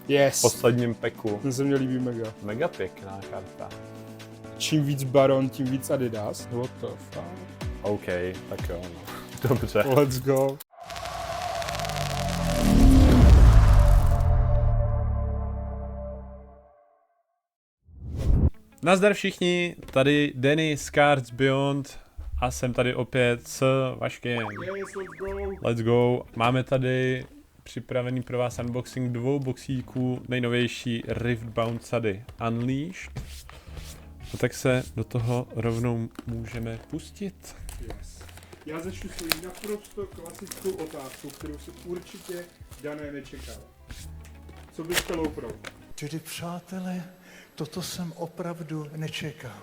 Yes. V posledním peku. Ten se mně líbí mega. Mega pěkná karta. Čím víc Baron, tím víc Adidas. What the fuck? OK, tak jo, no. Dobře. Let's go. Nazdar všichni, tady Danny z Cards Beyond a jsem tady opět s Vaškem. Yes, let's go. Let's go. Máme tady připravený pro vás unboxing dvou boxíků nejnovější Riftbound sady Unleashed. No tak se do toho rovnou můžeme pustit. Yes. Já začnu svojí naprosto klasickou otázkou, kterou si určitě Dané nečekal. Co bys chtěl opravdu? Tedy přátelé, toto jsem opravdu nečekal.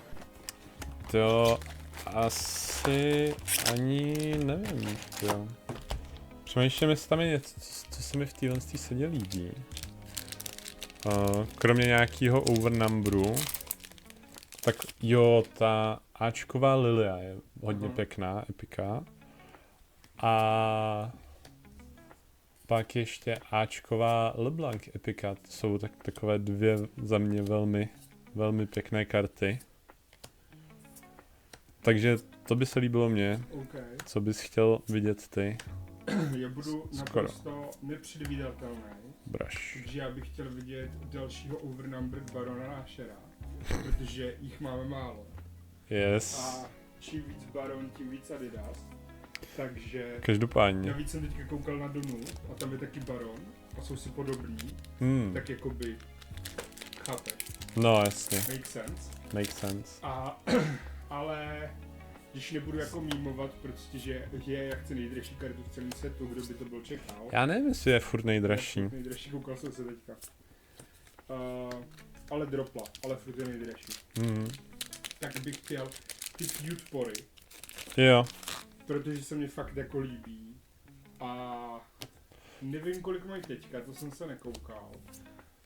To asi ani nevím, jo. Přemýšlím, jestli tam je něco, co se mi v téhle sedě líbí. Kromě nějakého overnumberu. Tak jo, ta Ačková Lilia je hodně pěkná, epika. A pak ještě Ačková LeBlanc epika. To jsou takové dvě za mě velmi pěkné karty. Takže to by se líbilo mně. Okay. Co bys chtěl vidět ty? Já budu naprosto nepředvídatelný. Braš. Takže já bych chtěl vidět dalšího overnumbered Barona Nashera, protože jich máme málo. Yes. A čím víc Baron, tím víc Adidas. Takže Každopádně. navíc jsem teďka koukal na Donu a tam je taky Baron a jsou si podobní, tak jakoby chápeš. No jasně. Make sense. Make sense. Ale když nebudu jako mýmovat, prostě, že je jak chce nejdražší kartu v celém světu, kdo by to byl čekal. Já nevím, jestli je furt nejdražší. Nejdražší, koukal jsem se teďka. Ale dropla, ale furt je nejdražší. Tak bych chtěl ty cute pory, Jo. protože se mě fakt jako líbí. A nevím, kolik mají teďka, to jsem se nekoukal.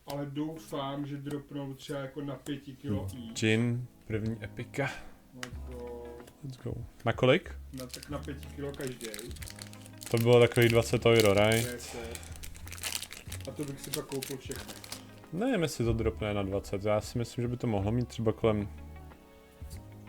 Ale doufám, že dropnou třeba jako na 5 kilo each. Jin, první epika. Let's go. Na kolik? Tak na 5 kilo každý. To bylo takových 20 euro, right? Yes. A to bych si pak koupil všechny. Nevím, jestli to dropne na 20. Já si myslím, že by to mohlo mít třeba kolem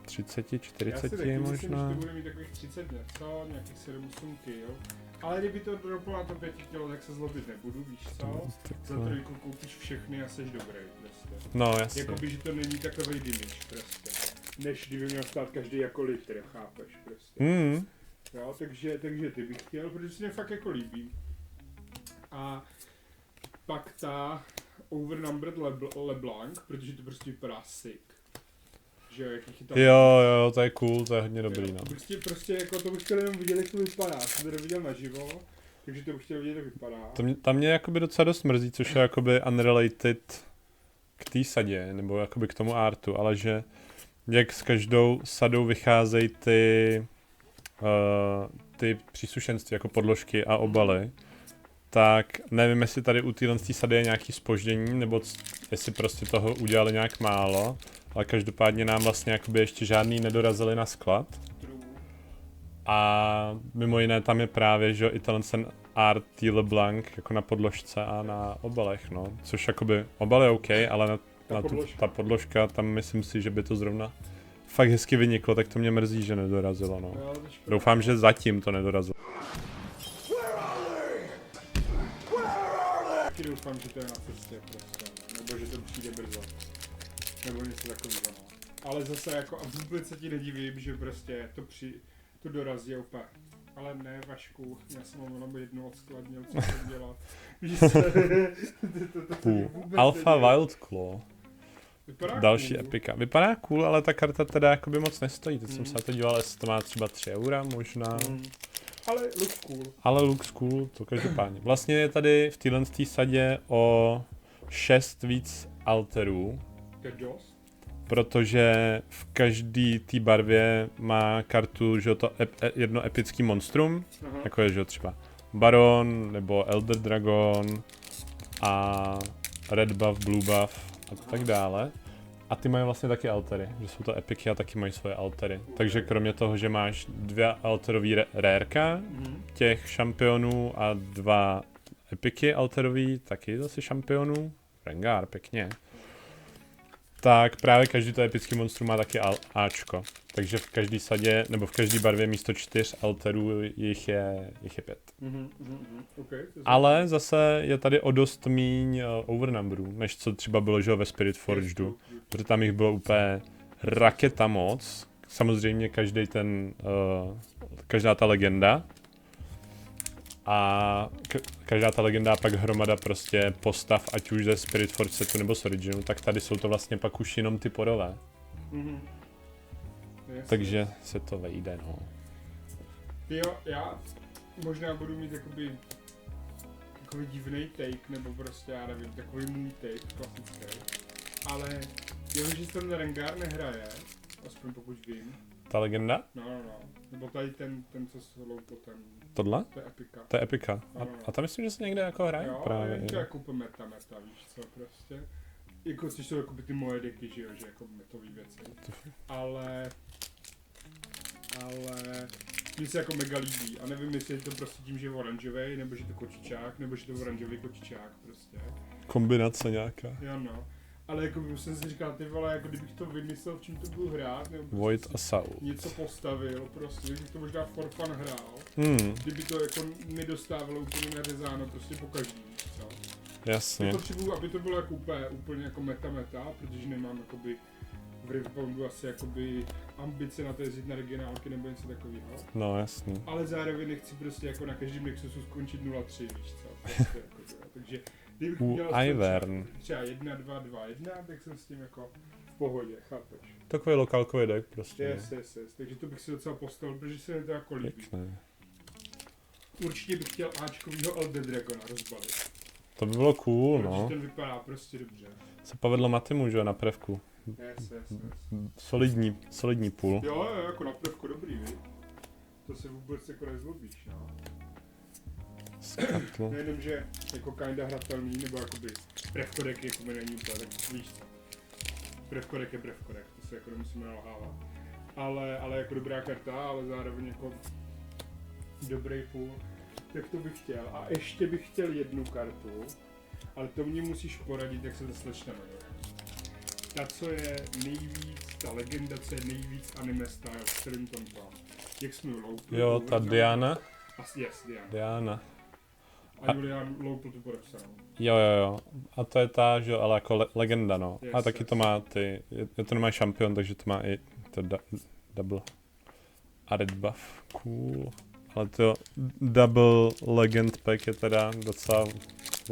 30, 40 Já si taky možná. myslím, že to bude mít takových 30 něco, nějakých 7-8 kg. Ale kdyby to droplo na to 5 kg, tak se zlobit nebudu, víš co? Za trojku koupíš všechny a seš dobrý prostě. No jasně. Jakoby, že to není takovej damage prostě. Než kdyby měl stát každý jako litr, chápeš prostě. Jo, takže ty bych chtěl, protože se mě fakt jako líbí. A pak ta overnumbered LeBlanc, protože to prostě vypadá sick. Že jo, jakých je tam... Jo, to je cool, to je hodně dobrý, no. Prostě jako to bych chtěl jenom vidět, jak to vypadá. Jsem to neviděl naživo, takže to bych chtěl vidět, jak vypadá. Tam mě jakoby docela dost mrzí, což je jakoby unrelated k té sadě, nebo jakoby k tomu artu, ale že jak s každou sadou vycházejí ty příslušenství, jako podložky a obaly, tak nevím, jestli tady u téhle sady je nějaký zpoždění, nebo jestli prostě toho udělali nějak málo, ale každopádně nám vlastně jakoby ještě žádný nedorazili na sklad. A mimo jiné tam je právě, že i ten art T. LeBlanc jako na podložce a na obalech, no. Což jakoby obal je OK, ale ta podložka, tam myslím si, že by to zrovna fakt hezky vyniklo, tak to mě mrzí, že nedorazilo, no. Doufám, že zatím to nedorazilo. Taky doufám, že to je na cestě prostě, nebo že to přijde brzo. Nebo něco takového, no. Ale zase jako a vůbec se ti nedivím, že prostě to dorazí úplně. Ale ne, Vašku, já jsem mám jenom jednu odskladnil, co jsem dělat. Alpha Wild Claw. Vypadá Další cool. epika. Vypadá cool, ale ta karta teda jakoby moc nestojí. Teď jsem se na to díval, jestli to má třeba 3 eura možná. Ale looks cool. Ale looks cool, to každopádně. Vlastně je tady v téhle sadě o 6 víc alterů. To je dost. Protože v každé té barvě má kartu, že to jedno epický monstrum, jako je, že třeba Baron, nebo Elder Dragon a Red Buff, Blue Buff a tak dále. A ty mají vlastně taky altery, že jsou to epiky a taky mají svoje altery. Takže kromě toho, že máš 2 alterový rareka těch šampionů a 2 epiky alterový, taky zase šampionů. Rengar, pěkně. Tak právě každý to epický monstrum má taky Ačko. Takže v každý sadě, nebo v každý barvě místo 4 alterů jich je 5. Okay, Ale zase je tady o dost míň overnumberů, než co třeba bylo, že ve Spirit Forgedu. Protože tam jich bylo úplně raketa moc. Samozřejmě každá ta legenda. A každá ta legenda pak hromada prostě postav, ať už ze Spirit Forge setu nebo z Originu, tak tady jsou to vlastně pak už jenom ty porové. Takže se to vejde, no. Jo, já možná budu mít takový divný take, nebo prostě, já nevím, takový můj take, klasický. Ale já vím, že se ten Rengar nehraje, aspoň pokud vím. Ta legenda? No. Nebo tady ten co se loupil, ten... Tohle? To je epika. To je epika. A tam myslím, že se někde jako hraje jo, právě. Jo, to je jako meta, víš co, prostě. Jako, což jsou jako ty moje deky, že jo, že jako metový věci. Ale mně se jako mega líbí a nevím, jestli je to prostě tím, že je oranžovej, nebo že to kočičák, nebo že to oranžový kočičák prostě. Kombinace nějaká. Jo no. Ale jako jsem si říkal, ty vole, jako kdybych to vymyslel, v čím to budu hrát, nebo Void a Soul. něco postavil, prostě, kdybych to možná for fun hrál. Kdyby to jako mi dostávalo úplně nařezáno prostě po každý, víš co? Jasně. Potřebuju, aby to bylo jako úplně jako meta, protože nemám jakoby v Riftboundu asi jakoby ambice na to jezdit na regionálky nebo něco takového. No jasný. Ale zároveň nechci prostě jako na každém Nexusu skončit 0-3, víš co? Prostě jako, takže kdybych měl Ivern. třeba 1-2-2-1, tak jsem s tím jako v pohodě, chápeš? Takový lokálkový deck prostě. Yes. Takže to bych si docela postavil, protože se mi to jako líbí. Pěkné. Určitě bych chtěl Ačkovýho Elder Dragona rozbalit. To by bylo cool, Protože no. ten vypadá prostě dobře. Se povedlo Matimu, že jo, na prvku. Yes. Solidní půl. Jo, jako na prvku dobrý, víš? To se vůbec jako nezlobíš, no. Skatl. Nejenom, že jako kinda hratelný, nebo jakoby brevkodek jako mi není úplně, tak víš co. Brevkodek je brevkodek, to se jako nemusíme nalhávat. Ale jako dobrá karta, ale zároveň jako dobrý půl. Tak to bych chtěl. A ještě bych chtěl jednu kartu, ale to mě musíš poradit, jak se to slečna jmenuje. Ta, co je nejvíc, ta legenda, co je nejvíc anime style, s kterým tom tam. Jak jsme loupli. Jo, ta Diana. Yes, Diana. Diana. A Julian loupl tu podepsanou. Jo. A to je ta, že jo, ale jako legenda, no. Yes, A taky to má je to nemá šampion, takže to má i to double. A red buff, cool. Ale to double legend pack je teda docela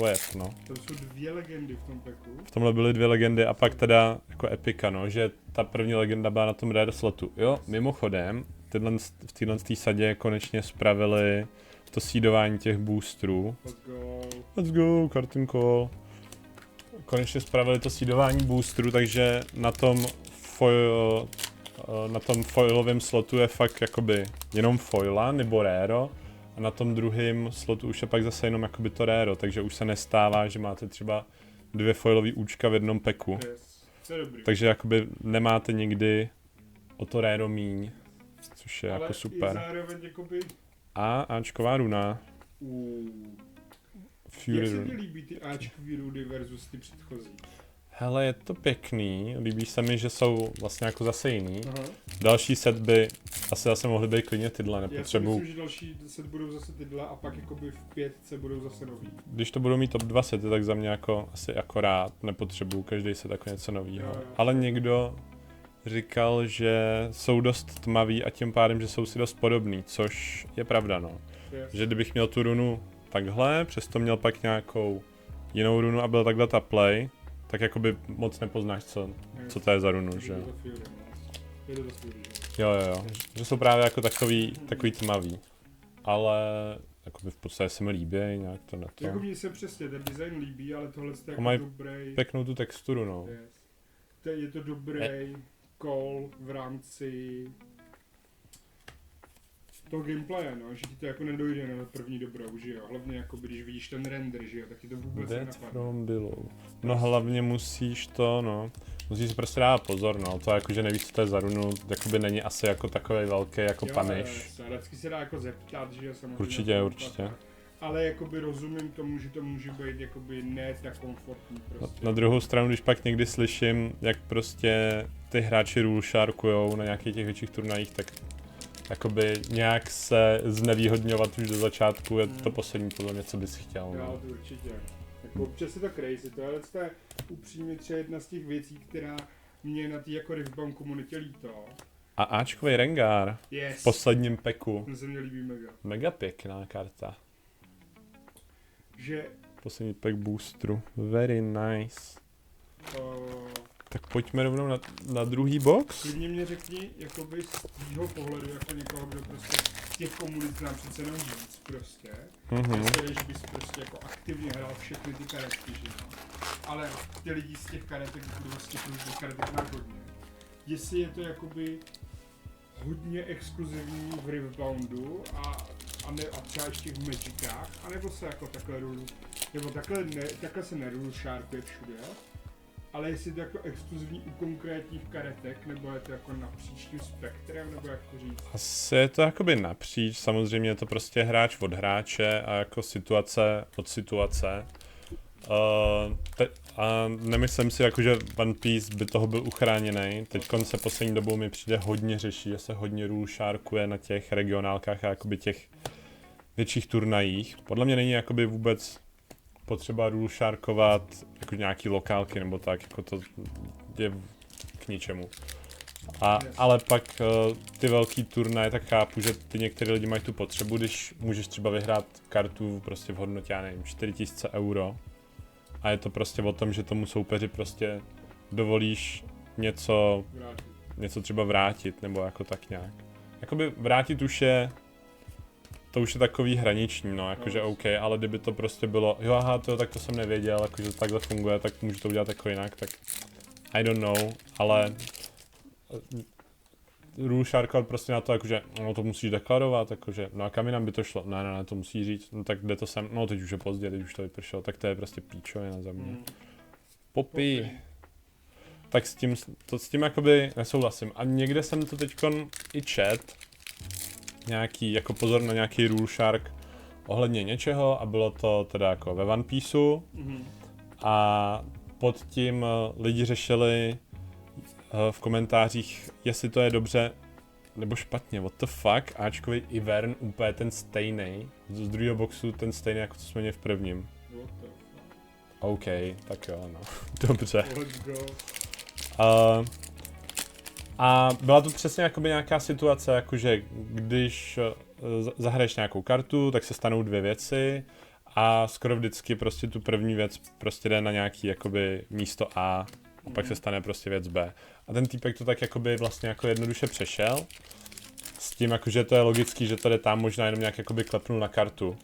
web, no. To jsou 2 legendy v tom packu. V tomhle byly 2 legendy a pak teda jako epika, no, že ta první legenda byla na tom rare slotu. Jo, mimochodem, v téhle sadě konečně spravili to seedování těch boostrů. Let's go, Cartoon Call. Konečně spravili to seedování boostrů, takže na tom foilovém slotu je fakt jakoby jenom foila nebo raro a na tom druhém slotu už je pak zase jenom jakoby to raro, takže už se nestává, že máte třeba 2 foilové účka v jednom packu. Yes. To je dobrý. Takže jakoby nemáte nikdy o to raro míň, což je ale jako super. Ale zároveň jakoby... A Ačková runa. Jak se ti líbí ty Ačkový runy versus ty předchozí? Hele, je to pěkný, líbí se mi, že jsou vlastně jako zase jiný. Aha. Další set by asi zase mohly být klidně tyhle, nepotřebuju. Já si myslím, že další set budou zase tyhle a pak jakoby v 5 budou zase nový. Když to budou mít top 2 sety, tak za mě jako asi akorát nepotřebuju každý set jako něco novýho. Jo. Ale někdo říkal, že jsou dost tmavý a tím pádem, že jsou si dost podobný, což je pravda, no. Yes. Že kdybych měl tu runu takhle, přesto měl pak nějakou jinou runu a byl takhle ta play, tak jakoby moc nepoznáš, co to je za runu, že jo. Je to Fury, že? Jo. Že jsou právě jako takový tmavý. Ale jakoby v podstatě se mi líbí, nějak to na to. Jako mně se přesně ten design líbí, ale tohle je jako mají dobrý. Pěknou tu texturu, no. Yes. Je to dobrý call v rámci toho gameplaye, no, že ti to jako nedojde na první dobrou, že jo. Hlavně jako když vidíš ten render, že jo, tak ti to vůbec Dead nenapadne. from below. No hlavně musíš si prostě dávat pozor, no, to jakože nevíš, co to je za runu, jakoby není asi jako takovej velký jako punish. Jo, vždycky se dá jako zeptat, že jo, samozřejmě. Určitě. ale jakoby rozumím tomu, že to může být jakoby ne tak komfortní prostě. Na druhou stranu, když pak někdy slyším, jak prostě ty hráči rule sharkujou na nějakých těch větších turnajích, tak jakoby nějak se znevýhodňovat už do začátku je to poslední podle mě, co bys chtěl. Jo, No. to určitě. Jako občas je to crazy, tohle je upřímně třeba jedna z těch věcí, která mě na té jako Riftbound komunitě líto. A Ačkovej Rengar Yes. v posledním peku. Ten se mě líbí mega. Mega pěkná karta. Že Poslední pack boosteru. Very nice. Tak pojďme rovnou na druhý box. klidně mě řekni, jakoby z tvýho pohledu, jako někoho, kdo prostě z těch komunit znám přece jenom víc prostě. Že bys prostě jako aktivně hrál všechny ty karetky, že jo. Ale ty lidi z těch karetek, kdo z těch různých karetek má hodně. Jestli je to jakoby hodně exkluzivní v Riftboundu a třeba ještě v Magicách, anebo se jako takhle rulu, nebo takhle se nerulu sharpuje všude, ale jestli je to jako exkluzivní u konkrétních karetek, nebo je to jako napříč tím spektrem, nebo jak to říct? Asi je to jakoby napříč, samozřejmě je to prostě hráč od hráče a jako situace od situace. A nemyslím si, jako, že One Piece by toho byl uchráněný. Teď se poslední dobou mi přijde hodně řeší, že se hodně rule sharkuje na těch regionálkách a jakoby těch větších turnajích. Podle mě není jakoby vůbec potřeba rule sharkovat jako nějaký lokálky nebo tak, jako to je k ničemu. Ale pak ty velký turnaje, tak chápu, že ty některý lidi mají tu potřebu, když můžeš třeba vyhrát kartu prostě v hodnotě, já nevím, 4000 euro. A je to prostě o tom, že tomu soupeři prostě dovolíš něco třeba vrátit, nebo jako tak nějak. Jakoby vrátit už je takový hraniční, no, jakože OK, ale kdyby to prostě bylo, jo aha, tak to jsem nevěděl, jakože takhle funguje, tak můžu to udělat jako jinak, tak I don't know, ale rule sharkovat prostě na to, jakože, no to musíš deklarovat, jakože, no a kam jinam by to šlo, ne, to musí říct, no tak kde to sem, no teď už je pozdě, teď už to vypršelo, tak to je prostě píčovina za mě. Poppy. Tak s tím jakoby nesouhlasím. A někde jsem to teďkon i čet, nějaký, jako pozor na nějaký rule shark ohledně něčeho a bylo to teda jako ve One Pieceu a pod tím lidi řešili v komentářích, jestli to je dobře nebo špatně, what the fuck, Ačkový Ivern úplně ten stejný, z druhého boxu ten stejný, jako co jsme měli v prvním. OK, tak jo, no, dobře. A byla to přesně jakoby nějaká situace, jakože když zahraješ nějakou kartu, tak se stanou dvě věci a skoro vždycky prostě tu první věc prostě jde na nějaký jakoby místo A a pak se stane prostě věc B. A ten týpek to tak jakoby vlastně jako jednoduše přešel s tím jakože to je logický, že to jde tam možná jenom nějak jakoby klepnul na kartu.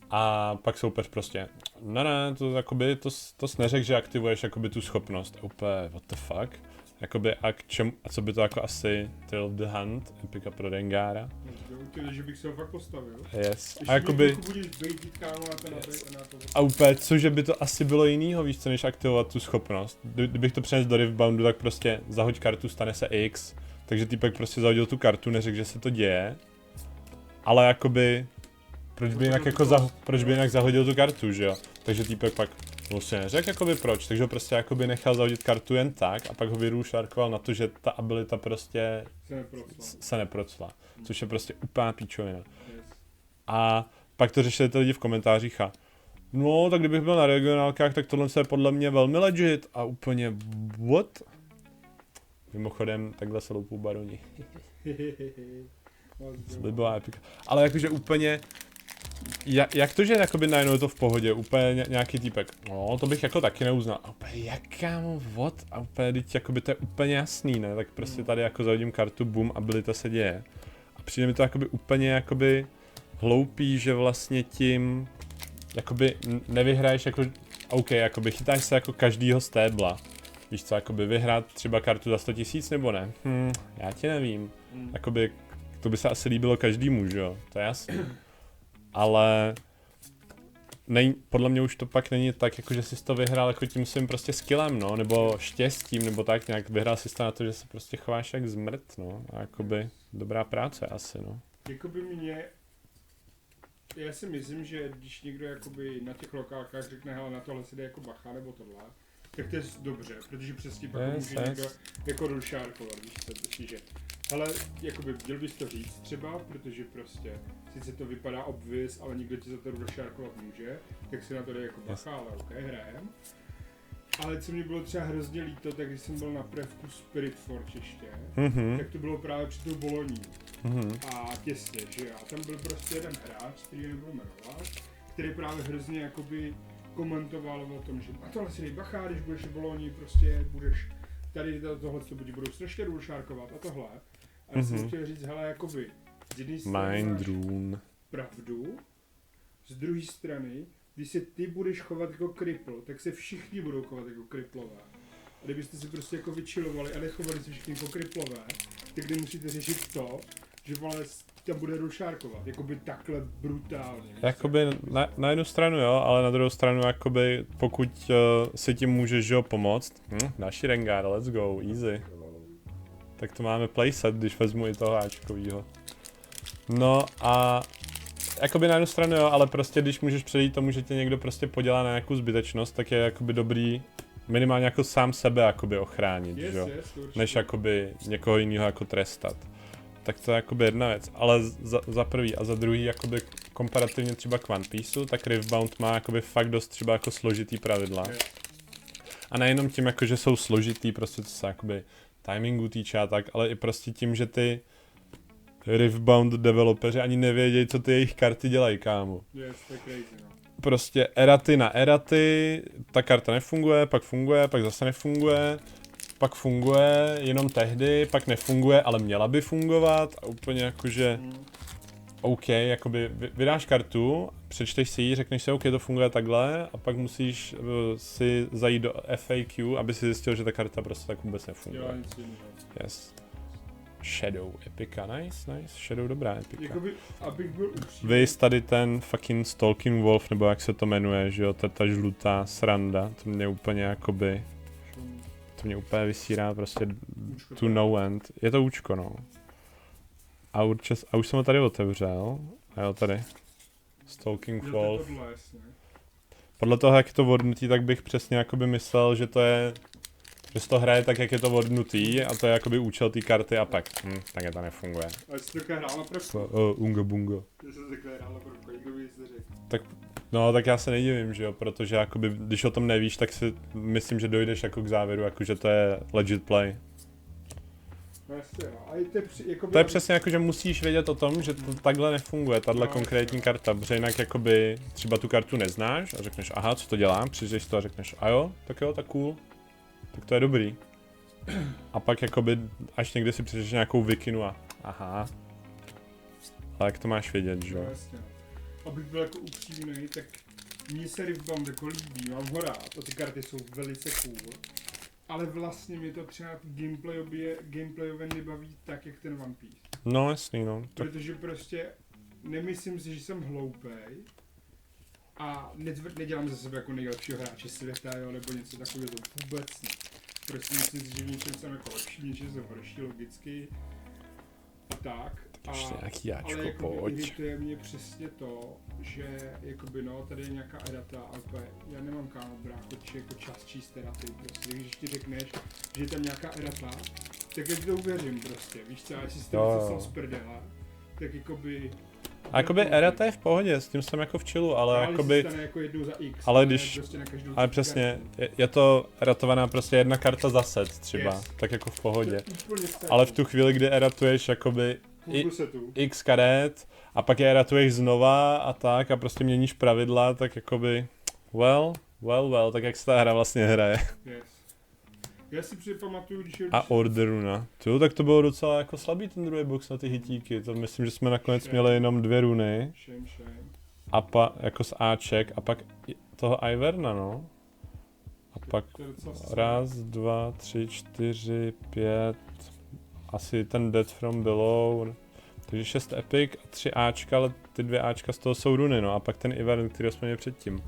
A pak soupeř prostě, ne, to jakoby, to neřek, že aktivuješ jakoby tu schopnost. Úplně, what the fuck? Jakoby, a co by to jako asi Thrill of the Hunt, epika pro Rengara? Že bych se ho fakt postavil. Yes. A jakoby... A úplně, cože by to asi bylo jinýho, víš co, než aktivovat tu schopnost. Kdybych to přenesl do Riftboundu, tak prostě zahoď kartu, stane se X. Takže týpek prostě zahodil tu kartu, neřekl, že se to děje. Ale jakoby... Proč by jinak zahodil tu kartu, že jo? Takže týpek pak vlastně neřekl jakoby proč, takže ho prostě jakoby nechal zahodit kartu jen tak a pak ho vyrule sharkoval na to, že ta abilita prostě se neprocla. Což je prostě úplná píčovina. A pak to řešili ty lidi v komentářích a no, tak kdybych byl na regionálkách, tak tohle je podle mě velmi legit a úplně what? Mimochodem, takhle se loupou baroni. Slibová epika. Ale jakože úplně... Jak to, že jakoby najednou je to v pohodě, úplně nějaký týpek, no to bych jako taky neuznal, a úplně jaká what, a úplně teď jakoby to je úplně jasný, ne, tak prostě tady jako zahodím kartu, boom, abilita se děje. A přijde mi to jakoby úplně jakoby hloupý, že vlastně tím, jakoby nevyhraješ jako, OK, jakoby chytáš se jako každýho stébla, víš co, jakoby vyhrát třeba kartu za 100 000 nebo ne, já ti nevím, jakoby to by se asi líbilo každému, že jo, to je jasný. Ale podle mě už to pak není tak, jako že jsi to vyhrál jako tím svým prostě skillem, no, nebo štěstím, nebo tak nějak vyhrál jsi to na to, že se prostě chováš jak zmrt, no, a jakoby dobrá práce asi, no. Jakoby mě Já si myslím, že když někdo jakoby na těch lokálkách řekne, hele, na tohle si jde jako bacha nebo tohle, tak to je dobře, protože přesně pak může někdo jako rušárkovat, víš co, že hele, jakoby měl bys to říct třeba, protože prostě sice to vypadá obvious, ale nikdo ti za to rušárkovat může, tak si na to jde jako bacha, ale ok, hrajem. Ale co mě bylo třeba hrozně líto, tak když jsem byl na prvku Spirit Forge ještě, tak to bylo právě před tou Boloní. A těsně, že jo. A tam byl prostě jeden hráč, který nebudu jmenovat, který právě hrozně jakoby komentoval o tom, že a tohle si dej bacha, když budeš v Bolonii, prostě budeš tady tohle, co budou strašně rušárkovat a tohle. A já jsem chtěl říct, hele, jakoby, z jedné strany máš pravdu, z druhé strany, když se ty budeš chovat jako kripl, tak se všichni budou chovat jako kriplové. A kdybyste si prostě jako vyčilovali a nechovali se všichni jako kriplové, tak nemusíte řešit to, že vole tam bude rušárkovat, jakoby takhle brutálně. Jakoby na jednu stranu jo, ale na druhou stranu jakoby pokud si tím můžeš jo pomoct, další Rengar, let's go, easy. Tak to máme playset, když vezmu i toho Ačkovýho. No a jakoby na jednu stranu jo, ale prostě když můžeš předejít tomu, že tě někdo prostě podělá na nějakou zbytečnost, tak je jakoby dobrý minimálně jako sám sebe jakoby ochránit, jo, než jakoby někoho jiného jako trestat. Tak to je jakoby jedna věc, ale za prvý a za druhý jakoby komparativně třeba k One Pieceu, tak Riftbound má jakoby fakt dost třeba jako složitý pravidla. A nejenom tím jako, že jsou složitý, prostě to se jakoby timingu týče a tak, ale i prostě tím, že ty Riftbound developeři ani nevědějí, co ty jejich karty dělají, kámo. Yes, to je crazy, no. Prostě eraty na eraty, ta karta nefunguje, pak zase nefunguje, pak funguje jenom tehdy, pak nefunguje, ale měla by fungovat a úplně jakože OK, jakoby vydáš kartu, přečteš si ji, řekneš si OK, to funguje takhle a pak musíš si zajít do FAQ, aby si zjistil, že ta karta prostě tak vůbec nefunguje. Yes. Shadow, epika, nice, Shadow dobrá epika. Jakoby, abych byl upřímný. Vys tady ten fucking Stalking Wolf, nebo jak se to jmenuje, že jo, ta žlutá sranda, to mě úplně jakoby, to mě úplně vysírá prostě Účko to no end. Je to účko, no. A už jsem ho tady otevřel, a jo tady, Stalking Wolf. Podle toho, jak je to vodnutý, tak bych přesně jakoby myslel, že to je, že se to hraje tak, jak je to vodnutý a to je jakoby účel té karty a pak, tak je to nefunguje. Ale jsi takhle hrál na prvku? Unga bunga. Že jsi takhle hrál na prvku, nikdo by nic neřekl. Tak, no tak já se nedivím, že jo, protože jakoby, když o tom nevíš, tak si myslím, že dojdeš jako k závěru, jako že to je legit play. No jasně, no. A jakoby, to je přesně jako, že musíš vědět o tom, že to takhle nefunguje, tahle konkrétní karta, protože jinak jakoby třeba tu kartu neznáš a řekneš, aha, co to dělá, přijdeš to a řekneš, a jo, tak cool. Tak to je dobrý. A pak jakoby, až někdy si přečteš nějakou wikinu a aha. Ale jak to máš vědět, že jo? No jasně. Abych byl jako upřímnej, tak mně se Riftbound jako líbí, mám ho rád a ty karty jsou velice cool. Ale vlastně mi to třeba gameplayově nebaví tak, jak ten One Piece. No jasný, no. Protože prostě nemyslím si, že jsem hloupej. A nedělám ze sebe jako nejlepšího hráče světa, jo, nebo něco takového, to vůbec ne. Prostě myslím si, že v něčem jsem jako lepší, v něčem jsem horší logicky. A tak. Ale jako irituje mě přesně to, že jakoby no, tady je nějaká erata, ale já nemám kámo brácho, jako čas číst eraty, prostě, když ti řekneš, že je tam nějaká erata, tak jak to uvěřím prostě, víš co, až si s tím jsem z prdela, tak jakoby... A jakoby erata je v pohodě, s tím jsem jako v chillu, ale jakoby... Jako jednou za X, ale když... Prostě na ale přesně, je to eratovaná prostě jedna karta za set třeba, yes. Tak jako v pohodě. Ale v tu chvíli, kdy eratuješ jakoby X karet a pak je eratuješ znova a tak a prostě měníš pravidla, tak jakoby well, tak jak se ta hra vlastně hraje. Yes. Já si připamatuju, když... A Order Runa. Tak to bylo docela jako slabý ten druhý box na ty hitíky, to myslím, že jsme nakonec měli jenom 2 runy. Shame. A jako z Aček a pak toho Iverna, no. A pak 1, 2, 3, 4, 5, asi ten Death from Below, takže 6 epic a 3 Ačka, ale ty 2 Ačka z toho jsou runy, no a pak ten Ivern, který jsme měli předtím.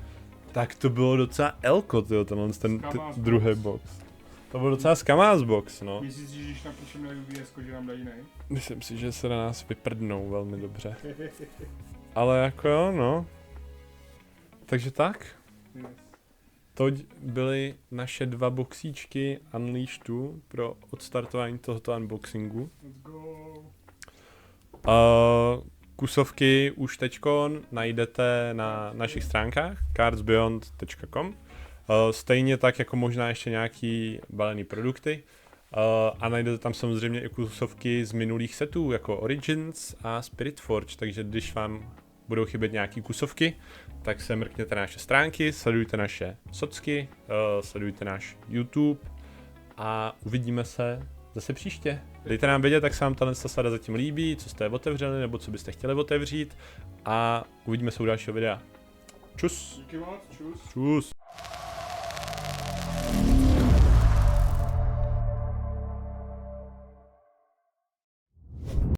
Tak to bylo docela elko, tyjo, ten druhý box. To byl docela skamás box, no. Myslíš si, že když napíšem na UBS, že nám dají nej? Myslím si, že se na nás vyprdnou velmi dobře. Ale jako jo, no. Takže tak. Yes. To byly naše 2 boxíčky Unleashedu pro odstartování tohoto unboxingu. Let's go. Kusovky už teďkon najdete na našich stránkách cardsbeyond.com. Stejně tak jako možná ještě nějaký balený produkty. A najdete tam samozřejmě i kusovky z minulých setů, jako Origins a Spiritforge, takže když vám budou chybět nějaký kusovky, tak se mrkněte na naše stránky, sledujte naše socky, sledujte náš YouTube a uvidíme se zase příště. Dejte nám vědět, jak se vám tato sada zatím líbí, co jste otevřeli nebo co byste chtěli otevřít a uvidíme se u dalšího videa. Čus! Díky moc, čus. Čus!